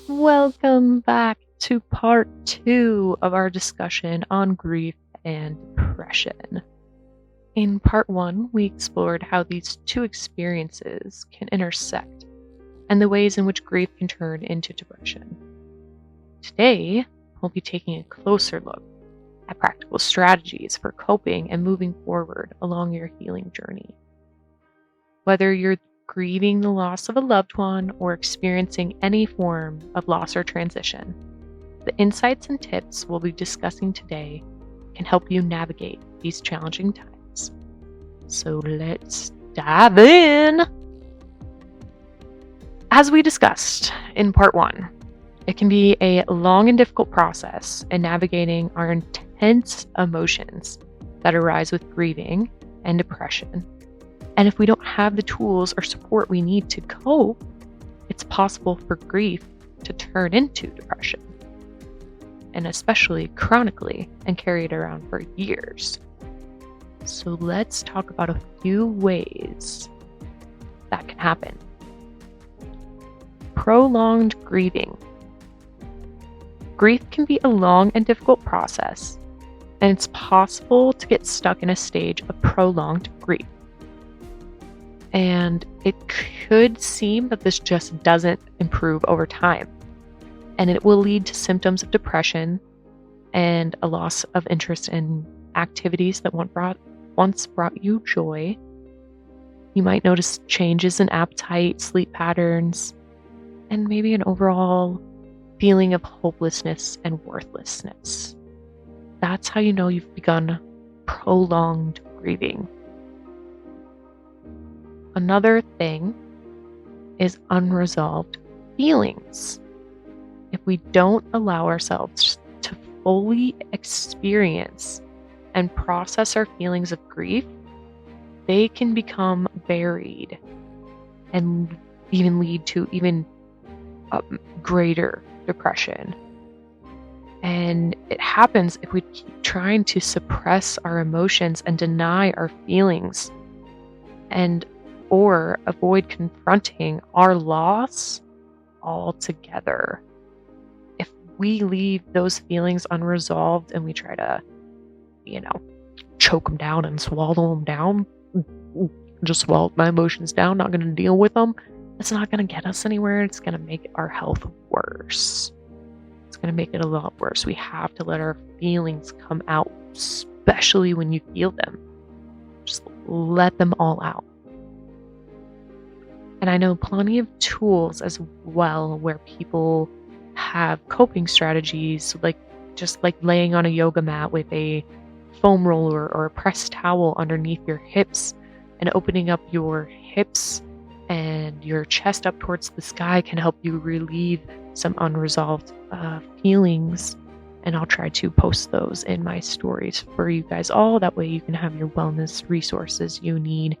Welcome back to part 2 of our discussion on grief and depression. In part 1, we explored how these two experiences can intersect and the ways in which grief can turn into depression. Today, we'll be taking a closer look at practical strategies for coping and moving forward along your healing journey. Whether you're grieving the loss of a loved one or experiencing any form of loss or transition, the insights and tips we'll be discussing today can help you navigate these challenging times. So let's dive in. As we discussed in part 1, it can be a long and difficult process in navigating our intense emotions that arise with grieving and depression. And if we don't have the tools or support we need to cope, it's possible for grief to turn into depression, and especially chronically, and carry it around for years. So let's talk about a few ways that can happen. Prolonged grieving. Grief can be a long and difficult process, and it's possible to get stuck in a stage of prolonged grief. And it could seem that this just doesn't improve over time, and it will lead to symptoms of depression and a loss of interest in activities that once brought you joy. You might notice changes in appetite, sleep patterns, and maybe an overall feeling of hopelessness and worthlessness. That's how you know you've begun prolonged grieving. Another thing is unresolved feelings. If we don't allow ourselves to fully experience and process our feelings of grief, they can become buried and even lead to even greater depression. And it happens if we keep trying to suppress our emotions and deny our feelings or avoid confronting our loss altogether. If we leave those feelings unresolved and we try to, choke them down and swallow them down, just swallow my emotions down, not going to deal with them, it's not going to get us anywhere. It's going to make our health worse. It's going to make it a lot worse. We have to let our feelings come out, especially when you feel them. Just let them all out. And I know plenty of tools as well where people have coping strategies, like laying on a yoga mat with a foam roller or a pressed towel underneath your hips, and opening up your hips and your chest up towards the sky can help you relieve some unresolved feelings. And I'll try to post those in my stories for you guys all. That way you can have your wellness resources you need.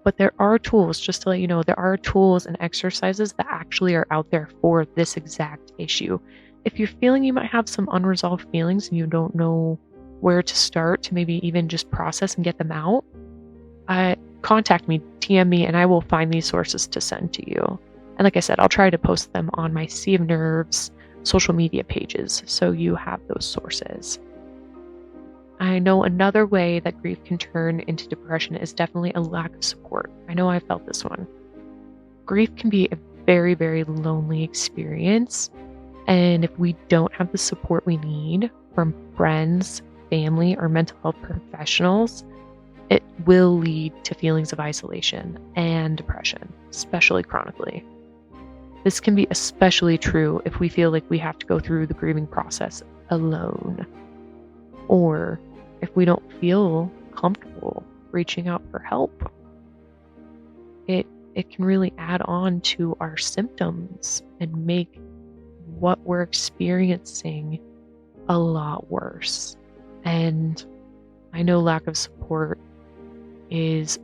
But there are tools, just to let you know, there are tools and exercises that actually are out there for this exact issue. If you're feeling you might have some unresolved feelings and you don't know where to start to maybe even just process and get them out, contact me, TM me, and I will find these sources to send to you. And like I said, I'll try to post them on my Sea of Nerves social media pages so you have those sources. I know another way that grief can turn into depression is definitely a lack of support. I know I felt this one. Grief can be a very, very lonely experience. And if we don't have the support we need from friends, family, or mental health professionals, it will lead to feelings of isolation and depression, especially chronically. This can be especially true if we feel like we have to go through the grieving process alone, or if we don't feel comfortable reaching out for help. It can really add on to our symptoms and make what we're experiencing a lot worse. And I know lack of support is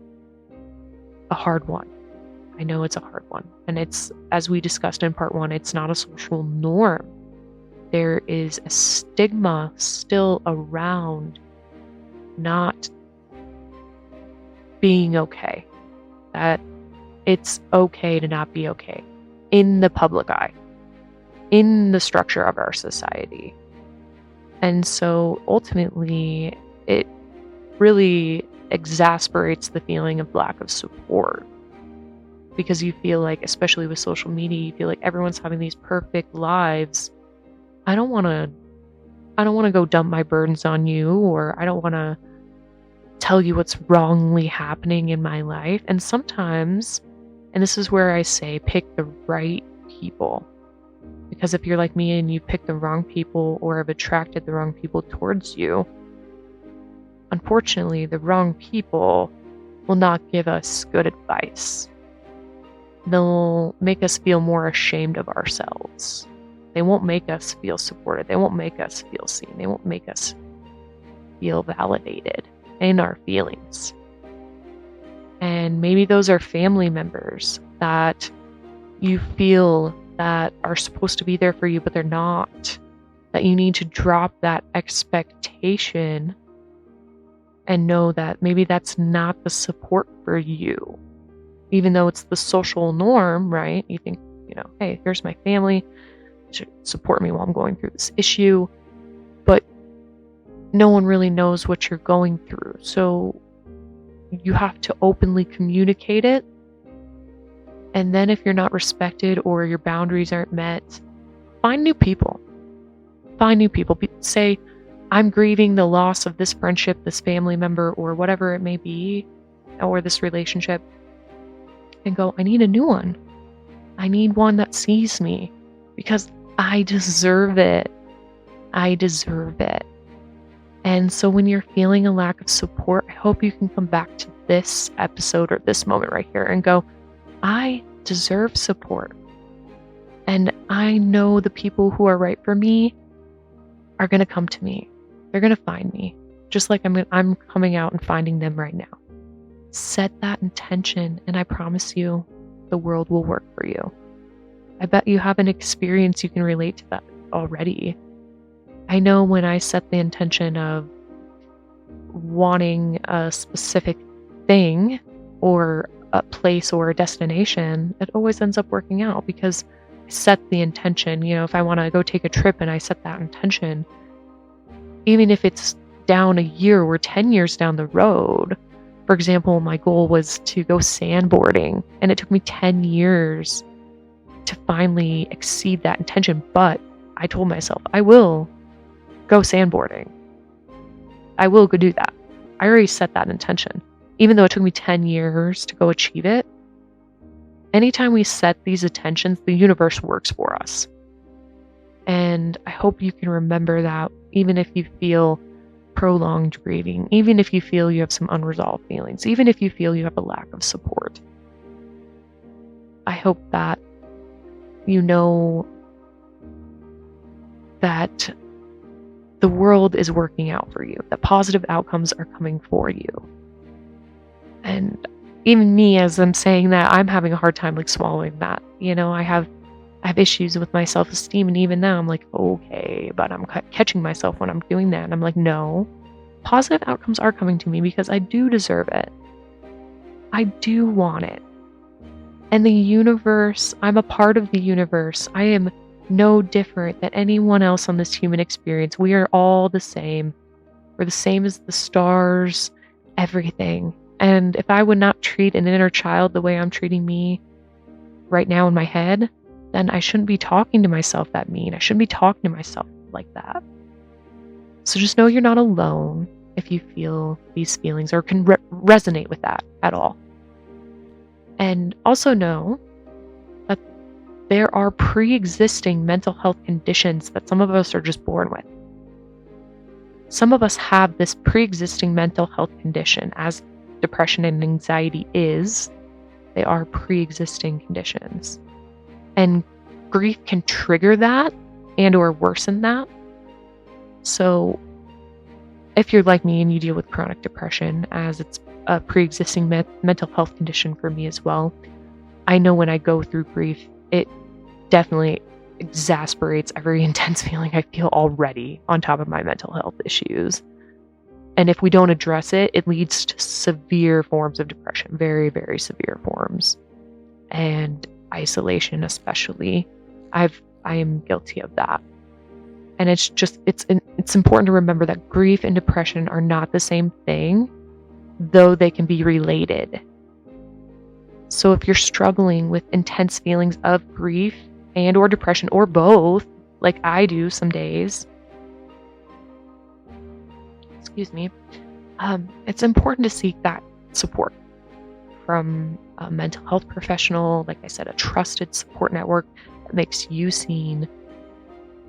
a hard one. I know it's a hard one. And it's, as we discussed in part 1, it's not a social norm. There is a stigma still around not being okay. That it's okay to not be okay in the public eye. in the structure of our society. And so ultimately, it really exasperates the feeling of lack of support, because you feel like, especially with social media, you feel like everyone's having these perfect lives. I don't want to go dump my burdens on you, or I don't want to tell you what's wrongly happening in my life. And sometimes, and this is where I say, pick the right people. Because if you're like me and you pick the wrong people or have attracted the wrong people towards you, unfortunately, the wrong people will not give us good advice. They'll make us feel more ashamed of ourselves. They won't make us feel supported. They won't make us feel seen. They won't make us feel validated in our feelings. And maybe those are family members that you feel that are supposed to be there for you, but they're not. That you need to drop that expectation and know that maybe that's not the support for you. Even though it's the social norm, right? You think, hey, here's my family, should support me while I'm going through this issue. But no one really knows what you're going through. So you have to openly communicate it. And then if you're not respected or your boundaries aren't met, find new people. Find new people. Say, I'm grieving the loss of this friendship, this family member, or whatever it may be, or this relationship. And go, I need a new one. I need one that sees me because I deserve it. I deserve it. And so when you're feeling a lack of support, I hope you can come back to this episode or this moment right here and go, I deserve support. And I know the people who are right for me are going to come to me. They're going to find me, just like I'm coming out and finding them right now. Set that intention, and I promise you, the world will work for you. I bet you have an experience you can relate to that already. I know when I set the intention of wanting a specific thing or a place or a destination, it always ends up working out because I set the intention. If I want to go take a trip and I set that intention, even if it's down a year or 10 years down the road. For example, my goal was to go sandboarding, and it took me 10 years to finally exceed that intention. But I told myself, I will go sandboarding. I will go do that. I already set that intention. Even though it took me 10 years to go achieve it, anytime we set these intentions, the universe works for us. And I hope you can remember that even if you feel prolonged grieving, even if you feel you have some unresolved feelings, even if you feel you have a lack of support. I hope that you know that the world is working out for you, that positive outcomes are coming for you. And even me, as I'm saying that, I'm having a hard time swallowing that. I have issues with my self-esteem, and even now I'm like, okay, but I'm catching myself when I'm doing that, and I'm like, no, positive outcomes are coming to me because I do deserve it. I do want it. And the universe, I'm a part of the universe. I am no different than anyone else on this human experience. We are all the same. We're the same as the stars, everything. And if I would not treat an inner child the way I'm treating me right now in my head, then I shouldn't be talking to myself that mean. I shouldn't be talking to myself like that. So just know you're not alone if you feel these feelings or can resonate with that at all. And also know that there are pre-existing mental health conditions that some of us are just born with. Some of us have this pre-existing mental health condition, as depression and anxiety is. They are pre-existing conditions. And grief can trigger that and or worsen that. So if you're like me and you deal with chronic depression, as it's a pre-existing mental health condition for me as well, I know when I go through grief, it definitely exasperates every intense feeling I feel already on top of my mental health issues. And if we don't address it, it leads to severe forms of depression, very, very severe forms. And isolation especially. I've I am guilty of that. And it's important to remember that grief and depression are not the same thing, though they can be related. So if you're struggling with intense feelings of grief and or depression or both, like I do some days, excuse me, it's important to seek that support from a mental health professional, like I said, a trusted support network that makes you seen,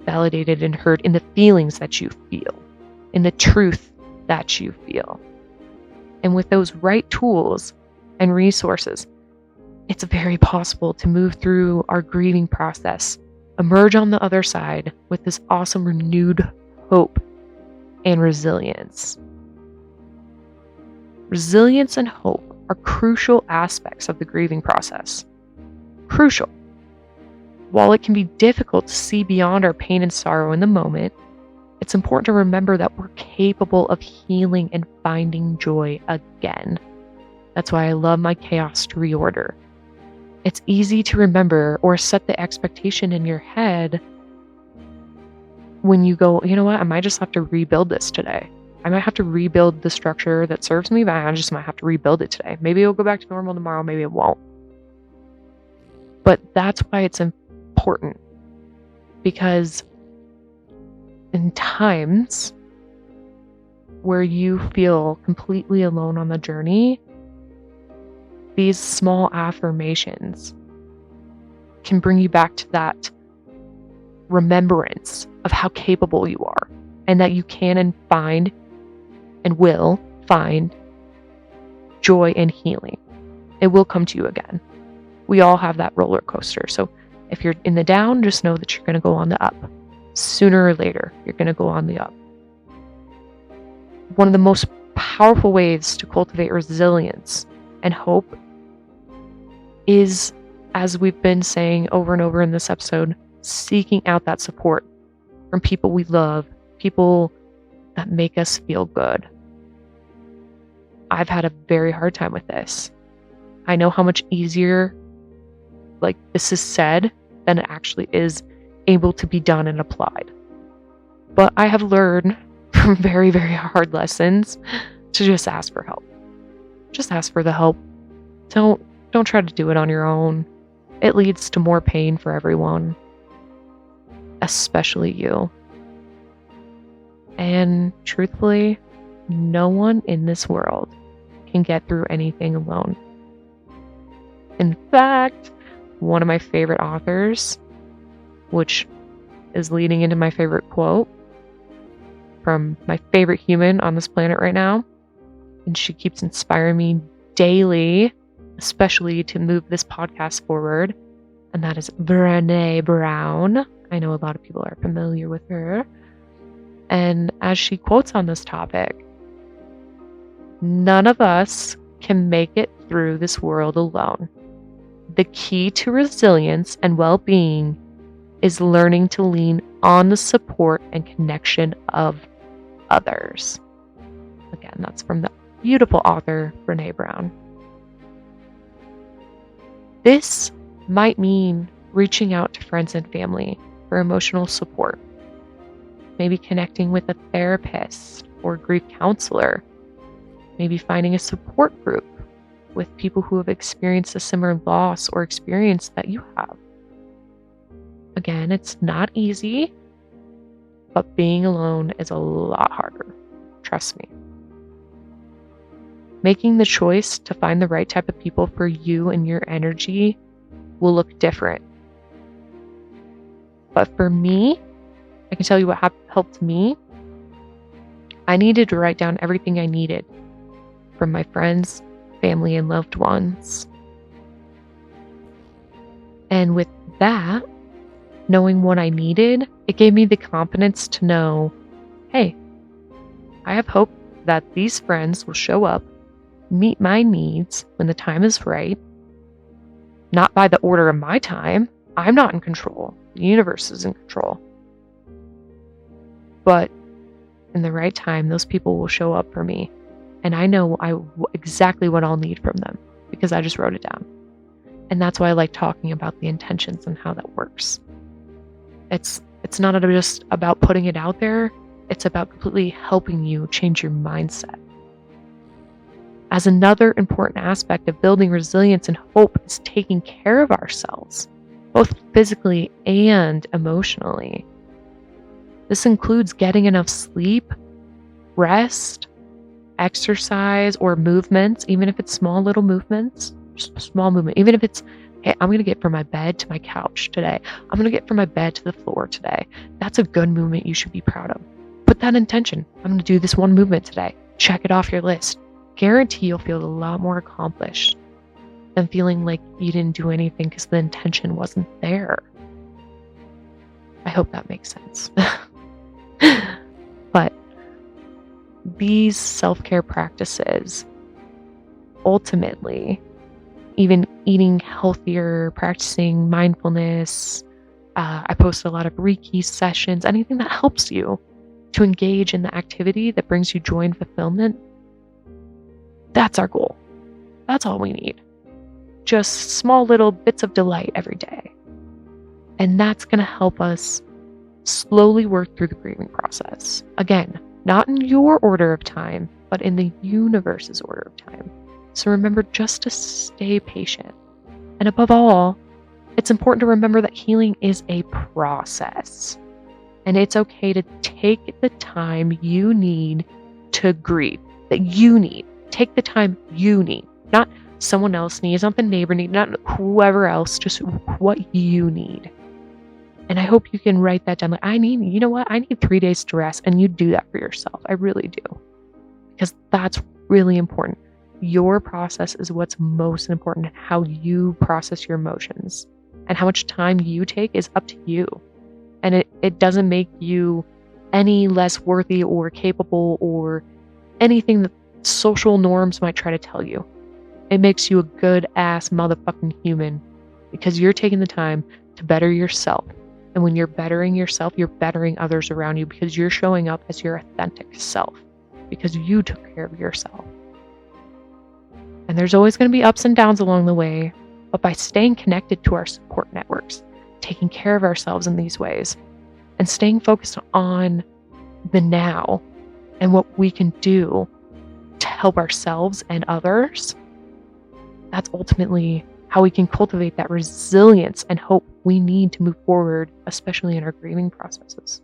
validated, and heard in the feelings that you feel, in the truth that you feel. And with those right tools and resources, it's very possible to move through our grieving process, emerge on the other side with this awesome renewed hope and resilience. Resilience and hope are crucial aspects of the grieving process. Crucial. While it can be difficult to see beyond our pain and sorrow in the moment, it's important to remember that we're capable of healing and finding joy again. That's why I love my chaos to reorder. It's easy to remember or set the expectation in your head when you go, you know what, I might just have to rebuild this today. I might have to rebuild the structure that serves me, but I just might have to rebuild it today. Maybe it'll go back to normal tomorrow, maybe it won't. But that's why it's important, because in times where you feel completely alone on the journey, these small affirmations can bring you back to that remembrance of how capable you are, and that you can and find and will find joy and healing. It will come to you again. We all have that roller coaster. So if you're in the down, just know that you're going to go on the up. Sooner or later, you're going to go on the up. One of the most powerful ways to cultivate resilience and hope is, as we've been saying over and over in this episode, seeking out that support from people we love, people that make us feel good. I've had a very hard time with this. I know how much easier this is said than it actually is able to be done and applied. But I have learned from very, very hard lessons to just ask for help. Just ask for the help. Don't try to do it on your own. It leads to more pain for everyone, especially you. And truthfully, no one in this world can get through anything alone. In fact, one of my favorite authors, which is leading into my favorite quote from my favorite human on this planet right now, and she keeps inspiring me daily, especially to move this podcast forward, and that is Brené Brown. I know a lot of people are familiar with her. And as she quotes on this topic, none of us can make it through this world alone. The key to resilience and well-being is learning to lean on the support and connection of others. Again, that's from the beautiful author, Brené Brown. This might mean reaching out to friends and family for emotional support, maybe connecting with a therapist or grief counselor, maybe finding a support group with people who have experienced a similar loss or experience that you have. Again, it's not easy, but being alone is a lot harder. Trust me. Making the choice to find the right type of people for you and your energy will look different. But for me, I can tell you what helped me. I needed to write down everything I needed from my friends, family, and loved ones. And with that, knowing what I needed, it gave me the confidence to know, hey, I have hope that these friends will show up, meet my needs when the time is right, not by the order of my time. I'm not in control. The universe is in control. But in the right time, those people will show up for me. And I know exactly what I'll need from them because I just wrote it down. And that's why I like talking about the intentions and how that works. It's not just about putting it out there, it's about completely helping you change your mindset. As another important aspect of building resilience and hope is taking care of ourselves, both physically and emotionally. This includes getting enough sleep, rest, exercise, or movements, even if it's small little movements, just a small movement, even if it's, hey, I'm going to get from my bed to my couch today. I'm going to get from my bed to the floor today. That's a good movement you should be proud of. Put that intention. I'm going to do this one movement today. Check it off your list. Guarantee you'll feel a lot more accomplished than feeling like you didn't do anything because the intention wasn't there. I hope that makes sense. But these self-care practices, ultimately, even eating healthier, practicing mindfulness, I post a lot of Reiki sessions, anything that helps you to engage in the activity that brings you joy and fulfillment. That's our goal. That's all we need. Just small little bits of delight every day. And that's going to help us slowly work through the grieving process. Again, not in your order of time, but in the universe's order of time. So remember just to stay patient. And above all, it's important to remember that healing is a process. And it's okay to take the time you need to grieve, that you need. Take the time you need, not someone else needs, not the neighbor needs, not whoever else, just what you need. And I hope you can write that down. Like, I need 3 days to rest, and you do that for yourself. I really do. Because that's really important. Your process is what's most important, and how you process your emotions. And how much time you take is up to you. And it doesn't make you any less worthy or capable or anything that social norms might try to tell you. It makes you a good ass motherfucking human because you're taking the time to better yourself. And when you're bettering yourself, you're bettering others around you because you're showing up as your authentic self because you took care of yourself. And there's always going to be ups and downs along the way, but by staying connected to our support networks, taking care of ourselves in these ways, and staying focused on the now and what we can do to help ourselves and others, that's ultimately how we can cultivate that resilience and hope we need to move forward, especially in our grieving processes.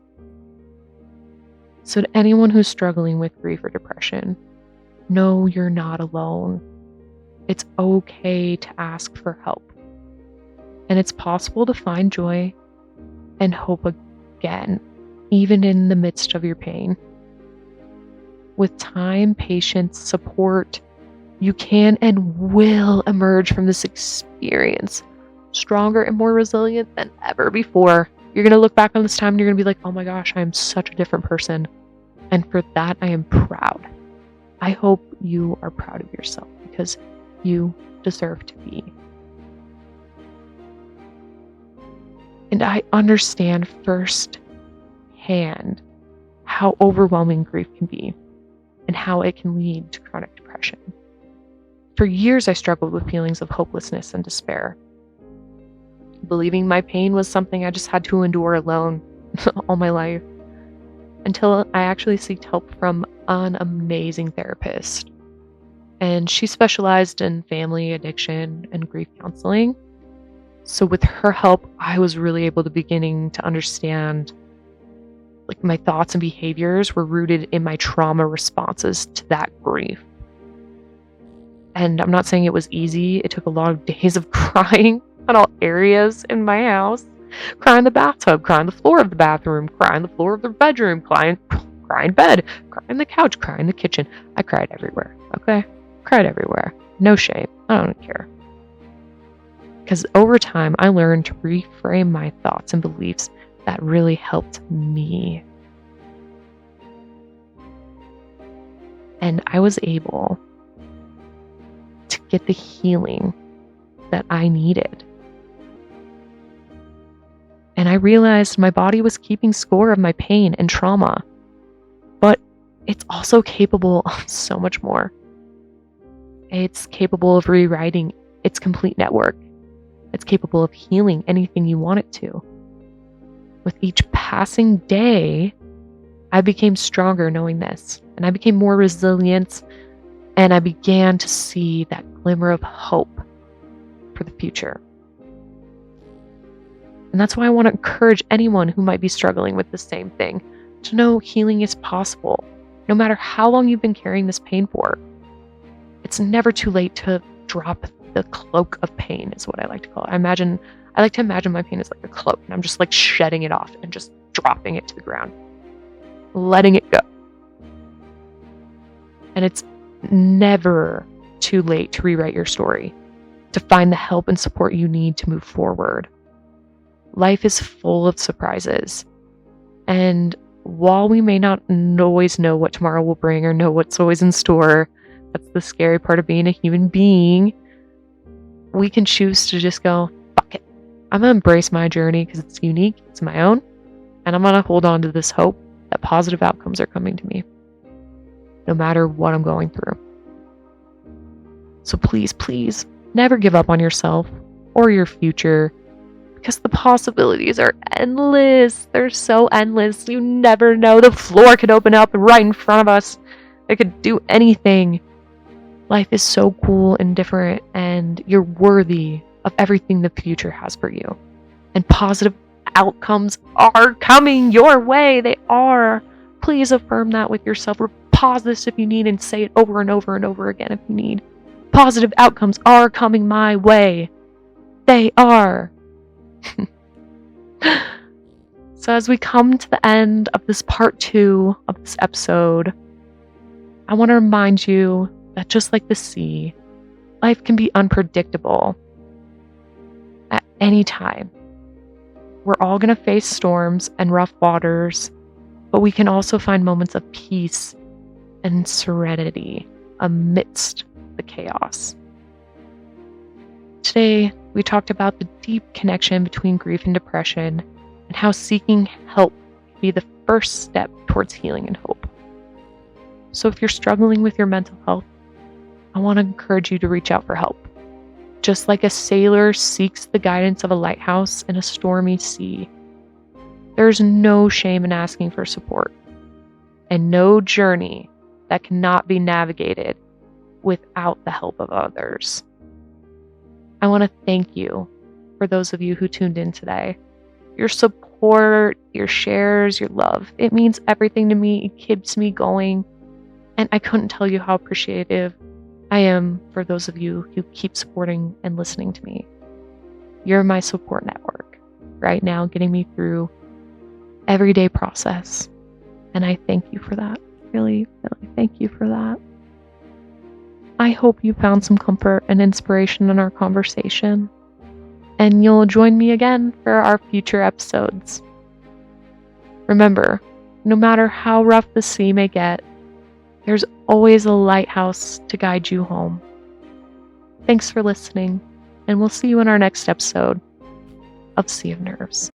So to anyone who's struggling with grief or depression, know you're not alone. It's okay to ask for help. And it's possible to find joy and hope again, even in the midst of your pain. With time, patience, support, you can and will emerge from this experience stronger and more resilient than ever before. You're going to look back on this time and you're going to be like, oh my gosh, I am such a different person. And for that, I am proud. I hope you are proud of yourself because you deserve to be. And I understand firsthand how overwhelming grief can be and how it can lead to chronic depression. For years, I struggled with feelings of hopelessness and despair, believing my pain was something I just had to endure alone all my life, until I actually sought help from an amazing therapist. And she specialized in family, addiction, and grief counseling. So with her help, I was really able to beginning to understand like my thoughts and behaviors were rooted in my trauma responses to that grief. And I'm not saying it was easy. It took a lot of days of crying on all areas in my house. Cry in the bathtub, cry on the floor of the bathroom, cry on the floor of the bedroom, cry in bed, cry on the couch, cry in the kitchen. I cried everywhere, okay? Cried everywhere. No shame. I don't care. Because over time, I learned to reframe my thoughts and beliefs that really helped me. And I was able to get the healing that I needed. And I realized my body was keeping score of my pain and trauma, but it's also capable of so much more. It's capable of rewriting its complete network. It's capable of healing anything you want it to. With each passing day, I became stronger knowing this, and I became more resilient, and I began to see that glimmer of hope for the future. And that's why I want to encourage anyone who might be struggling with the same thing to know healing is possible, no matter how long you've been carrying this pain for. It's never too late to drop the cloak of pain, is what I like to call it. I like to imagine my pain as like a cloak, and I'm just like shedding it off and just dropping it to the ground, letting it go. And it's never too late to rewrite your story, to find the help and support you need to move forward. Life is full of surprises. And while we may not always know what tomorrow will bring or know what's always in store, that's the scary part of being a human being, we can choose to just go, fuck it. I'm going to embrace my journey because it's unique, it's my own, and I'm going to hold on to this hope that positive outcomes are coming to me, no matter what I'm going through. So please, please, never give up on yourself or your future, because the possibilities are endless. They're so endless. You never know. The floor could open up right in front of us. It could do anything. Life is so cool and different, and you're worthy of everything the future has for you. And positive outcomes are coming your way. They are. Please affirm that with yourself. Or pause this if you need and say it over and over and over again if you need. Positive outcomes are coming my way. They are. So as we come to the end of this part 2 of this episode, I want to remind you that just like the sea, life can be unpredictable at any time. We're all going to face storms and rough waters, but we can also find moments of peace and serenity amidst the chaos. Today, we talked about the deep connection between grief and depression and how seeking help can be the first step towards healing and hope. So if you're struggling with your mental health, I want to encourage you to reach out for help. Just like a sailor seeks the guidance of a lighthouse in a stormy sea, there's no shame in asking for support, and no journey that cannot be navigated without the help of others. I want to thank you for those of you who tuned in today. Your support, your shares, your love, it means everything to me. It keeps me going. And I couldn't tell you how appreciative I am for those of you who keep supporting and listening to me. You're my support network right now, getting me through everyday process. And I thank you for that. Really, really thank you for that. I hope you found some comfort and inspiration in our conversation, and you'll join me again for our future episodes. Remember, no matter how rough the sea may get, there's always a lighthouse to guide you home. Thanks for listening, and we'll see you in our next episode of Sea of Nerves.